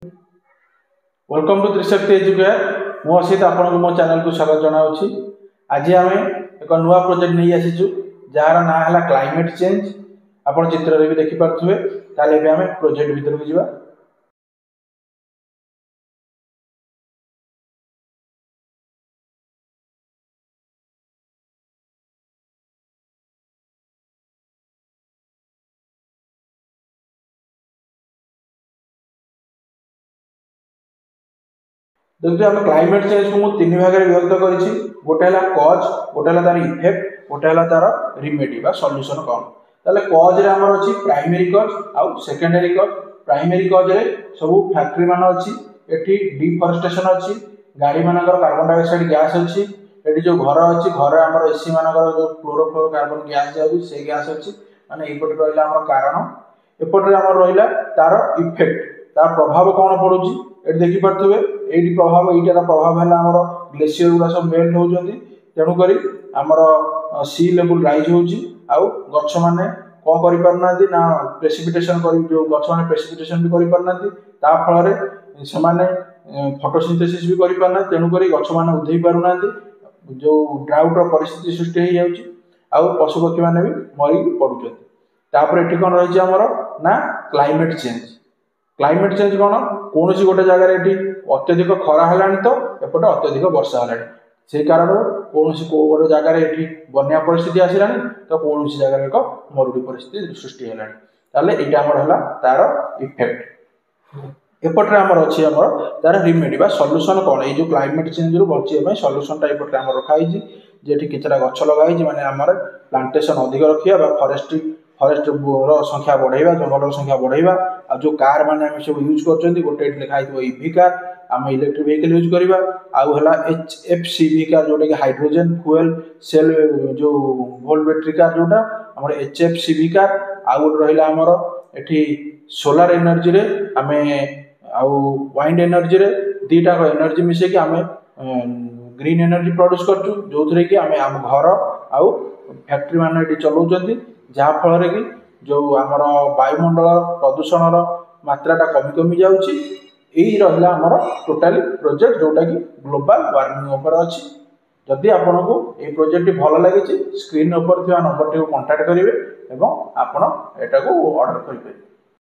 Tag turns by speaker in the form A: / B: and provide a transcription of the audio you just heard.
A: Welcome to Trishakti educare मु असित आपन मो चैनल को स्वागत जनाउछि। आज आम एक नुआ प्रोजेक्ट नहीं आसीचु जार ना है क्लाइमेट चेंज। आपन चित्र रे भी देखि पारथुवे। ताले बे आम प्रोजेक्ट भीतर को जिवा। देखिए आम क्लाइमेट चेंज को तीन भाग में विभक्त करिछि। गोटे है कॉज, गोटे है तार इफेक्ट, गोटे है तार रिमेडी बा सॉल्यूशन कौन। ताले कॉज रे हमर अछि प्राइमरी कॉज आउ सेकेंडरी कॉज। प्राइमरी कॉज रे सब फैक्ट्री मान अछि, एठी डिफॉरेस्टेशन अछि, गाड़ी मानकर कार्बन डाइऑक्साइड गैस अछि, एठी जो घर अछि घर हमर एसी मानकर जो क्लोरोफ्लोरोकार्बन गैस जाउ से गैस अछि। माने एपट रहला हमर कारण, एपट रे हमर रहला तार इफेक्ट, तार प्रभाव कौन पड़ुछि एठी देखि पारथुवे। एठी प्रभाव एटार प्रभाव है हमर ग्लेशियर गुडा सब मेल्ट होउजंती, तेणु करी हमर सी लेवल राइज होउछि आउ गछ माने कोन करि परनांती ना प्रेसिपिटेशन करि जो गछ माने प्रेसिपिटेशन भी करि परनांती, ता फल रे से माने फोटोसिंथेसिस भी करि परना, तेणु करी गछ माने उधेइ पारुनांती, जो ड्राउट रो परिस्थिति सृष्टि हे जाउछि आउ पशु पक्षी माने भी मरि पडुछंती। तापर एठी कोन रहिछि हमर ना क्लाइमेट चेंज। क्लाइमेट चेंज कौन कौन सी गोटे जगह अत्यधिक खरा है तो एपटे अत्यधिक वर्षा है, से कारण कौन सी गोटे जगह बन्या परिस्थिति आसला तो कौन सी जगह एक मरुड़ी परिस्थिति सृष्टि है। यहाँ तार इफेक्ट एपटे आमर अच्छी तार रिमेडी बा सॉल्यूशन कौन ये जो क्लाइमेट चेंज रु बचिया सॉल्यूशन टा एपटे आमर रखाई जेठी किछटा गछ लगाई माने आमर प्लांटेशन अधिक रखिया फॉरेस्ट संख्या बढ़ाइबा, जंगल संख्या बढ़ाइबा। आ जो कार माने हम सब यूज करछंती गोटे लिखाई तो ईवी कार हम इलेक्ट्रिक व्हीकल यूज करबा। आउ हला एचएफसीवी कार जोटा कि हाइड्रोजन फ्यूएल सेल जो वोल्ट बैटरी कार जोटा हमर एचएफसीवी कार। आउ रहिला हमर एठी सोलर एनर्जी रे हमें आउ वाइंड एनर्जी रे दीटा को एनर्जी मिसे कि हमें ग्रीन एनर्जी प्रोड्यूस करछु, जो थरे कि हमें हम घर आउ फैक्ट्री माने एठी चलाउछंती, जहाँ फल कि जो आमर वायुमंडल प्रदूषण मात्राटा कमी कमी जाउछि। यही रहा आमर टोटाली प्रोजेक्ट जोटा कि ग्लोबल वार्मिंग उपर अछि। जदि आपन को ये प्रोजेक्ट भल लगे स्क्रीन ऊपर नंबर टी कांटेक्ट करेंगे और आपण एटा को ऑर्डर करेंगे।